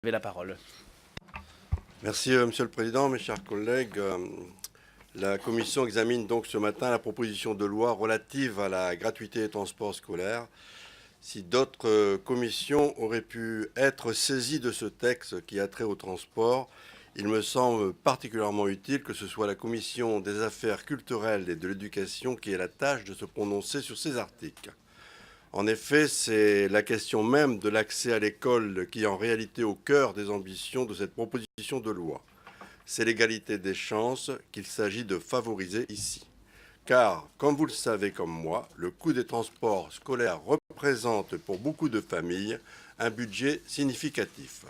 avez la parole. Merci, Monsieur le Président, mes chers collègues. La Commission examine donc ce matin la proposition de loi relative à la gratuité des transports scolaires. Si d'autres commissions auraient pu être saisies de ce texte qui a trait au transport, il me semble particulièrement utile que ce soit la Commission des affaires culturelles et de l'éducation qui ait la tâche de se prononcer sur ces articles. En effet, c'est la question même de l'accès à l'école qui est en réalité au cœur des ambitions de cette proposition de loi. C'est l'égalité des chances qu'il s'agit de favoriser ici. Car, comme vous le savez comme moi, le coût des transports scolaires représente pour beaucoup de familles un budget significatif.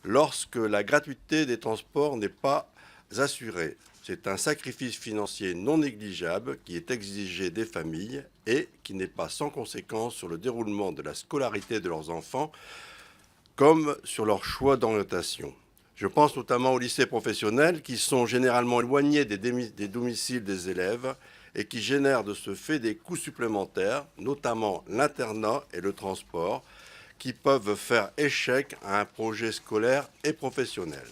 Lorsque la gratuité des transports n'est pas assurée, c'est un sacrifice financier non négligeable qui est exigé des familles et qui n'est pas sans conséquence sur le déroulement de la scolarité de leurs enfants comme sur leur choix d'orientation. Je pense notamment aux lycées professionnels qui sont généralement éloignés des domiciles des élèves et qui génèrent de ce fait des coûts supplémentaires, notamment l'internat et le transport, qui peuvent faire échec à un projet scolaire et professionnel.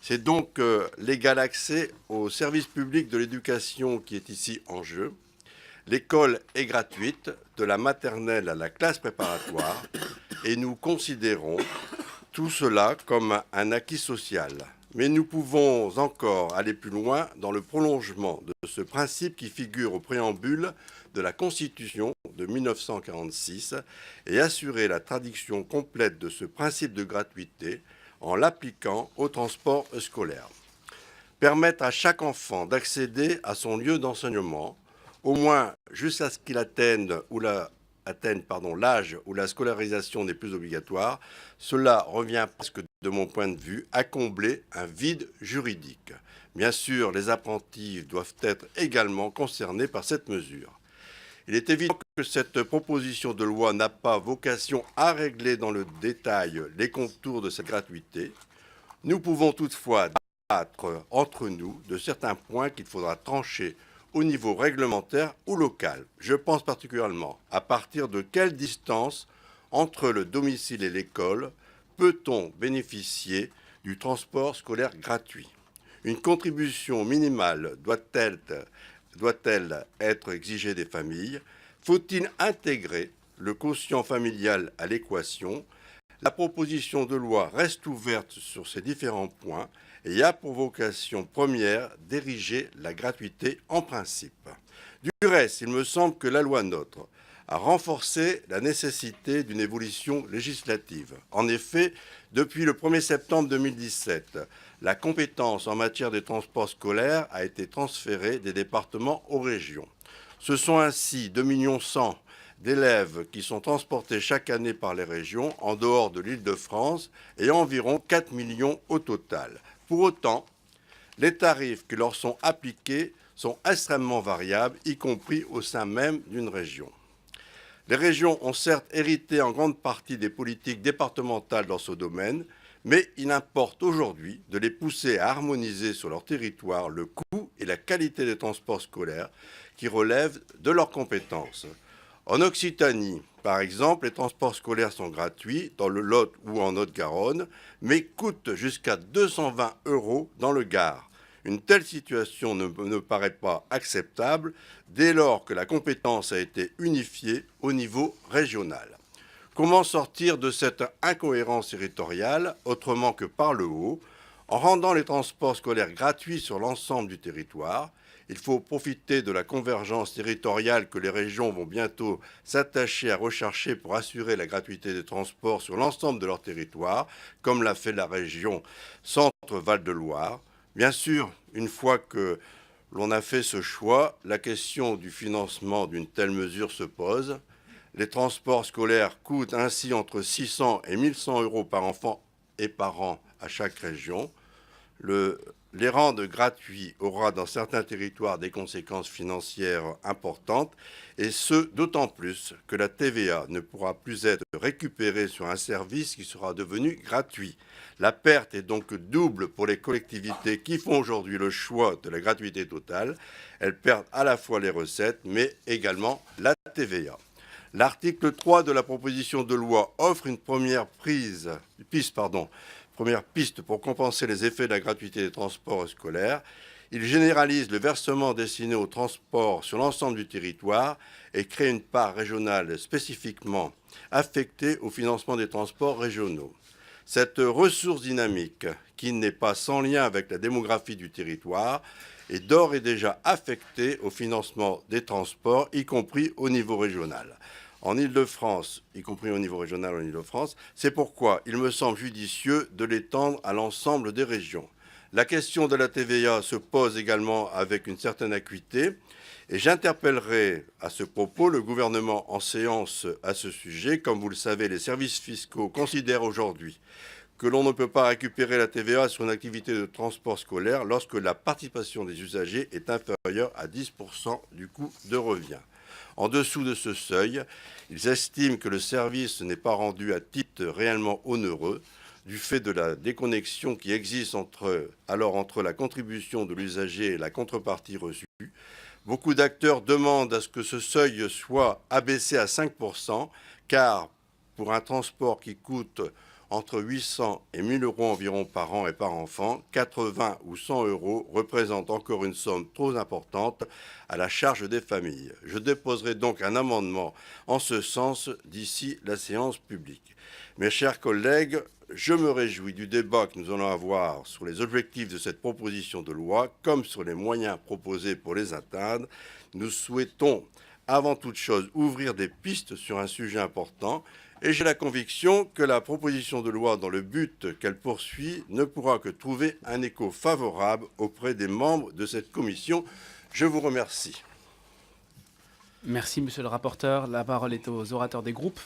C'est donc l'égal accès au service public de l'éducation qui est ici en jeu. L'école est gratuite, de la maternelle à la classe préparatoire, et nous considérons tout cela comme un acquis social. Mais nous pouvons encore aller plus loin dans le prolongement de ce principe qui figure au préambule de la Constitution de 1946 et assurer la traduction complète de ce principe de gratuité en l'appliquant au transport scolaire. Permettre à chaque enfant d'accéder à son lieu d'enseignement, au moins jusqu'à ce qu'il atteigne l'âge où la scolarisation n'est plus obligatoire, cela revient presque, de mon point de vue, à combler un vide juridique. Bien sûr, les apprentis doivent être également concernés par cette mesure. Il est évident que cette proposition de loi n'a pas vocation à régler dans le détail les contours de cette gratuité. Nous pouvons toutefois débattre entre nous de certains points qu'il faudra trancher au niveau réglementaire ou local. Je pense particulièrement à partir de quelle distance entre le domicile et l'école peut-on bénéficier du transport scolaire gratuit. Une contribution minimale doit-elle être exigée des familles? Faut-il intégrer le quotient familial à l'équation? La proposition de loi reste ouverte sur ces différents points et a pour vocation première d'ériger la gratuité en principe. Du reste, il me semble que la loi NOTRe a renforcé la nécessité d'une évolution législative. En effet, depuis le 1er septembre 2017, la compétence en matière de transport scolaire a été transférée des départements aux régions. Ce sont ainsi 2,1 millions d'élèves qui sont transportés chaque année par les régions en dehors de l'Île-de-France et environ 4 millions au total. Pour autant, les tarifs qui leur sont appliqués sont extrêmement variables, y compris au sein même d'une région. Les régions ont certes hérité en grande partie des politiques départementales dans ce domaine, mais il importe aujourd'hui de les pousser à harmoniser sur leur territoire le coût et la qualité des transports scolaires qui relèvent de leurs compétences. En Occitanie, par exemple, les transports scolaires sont gratuits dans le Lot ou en Haute-Garonne, mais coûtent jusqu'à 220 € dans le Gard. Une telle situation ne me paraît pas acceptable dès lors que la compétence a été unifiée au niveau régional. Comment sortir de cette incohérence territoriale autrement que par le haut? En rendant les transports scolaires gratuits sur l'ensemble du territoire. Il faut profiter de la convergence territoriale que les régions vont bientôt s'attacher à rechercher pour assurer la gratuité des transports sur l'ensemble de leur territoire, comme l'a fait la région Centre-Val de Loire. Bien sûr, une fois que l'on a fait ce choix, la question du financement d'une telle mesure se pose. Les transports scolaires coûtent ainsi entre 600 et 1 100 € par enfant et par an à chaque région. Les rendre gratuits aura dans certains territoires des conséquences financières importantes, et ce d'autant plus que la TVA ne pourra plus être récupérée sur un service qui sera devenu gratuit. La perte est donc double pour les collectivités qui font aujourd'hui le choix de la gratuité totale. Elles perdent à la fois les recettes, mais également la TVA. L'article 3 de la proposition de loi offre une première piste pour compenser les effets de la gratuité des transports scolaires. Il généralise le versement destiné au transport sur l'ensemble du territoire et crée une part régionale spécifiquement affectée au financement des transports régionaux. Cette ressource dynamique, qui n'est pas sans lien avec la démographie du territoire, est d'ores et déjà affectée au financement des transports, y compris au niveau régional. En Île-de-France, y compris au niveau régional en Île-de-France, c'est pourquoi il me semble judicieux de l'étendre à l'ensemble des régions. La question de la TVA se pose également avec une certaine acuité et j'interpellerai à ce propos le gouvernement en séance à ce sujet. Comme vous le savez, les services fiscaux considèrent aujourd'hui que l'on ne peut pas récupérer la TVA sur une activité de transport scolaire lorsque la participation des usagers est inférieure à 10% du coût de revient. En dessous de ce seuil, ils estiment que le service n'est pas rendu à titre réellement onéreux du fait de la déconnexion qui existe entre la contribution de l'usager et la contrepartie reçue. Beaucoup d'acteurs demandent à ce que ce seuil soit abaissé à 5%, car pour un transport qui coûte entre 800 et 1000 euros environ par an et par enfant, 80 ou 100 euros représentent encore une somme trop importante à la charge des familles. Je déposerai donc un amendement en ce sens d'ici la séance publique. Mes chers collègues, je me réjouis du débat que nous allons avoir sur les objectifs de cette proposition de loi, comme sur les moyens proposés pour les atteindre. Nous souhaitons, avant toute chose, ouvrir des pistes sur un sujet important. Et j'ai la conviction que la proposition de loi, dans le but qu'elle poursuit, ne pourra que trouver un écho favorable auprès des membres de cette commission. Je vous remercie. Merci, monsieur le rapporteur. La parole est aux orateurs des groupes.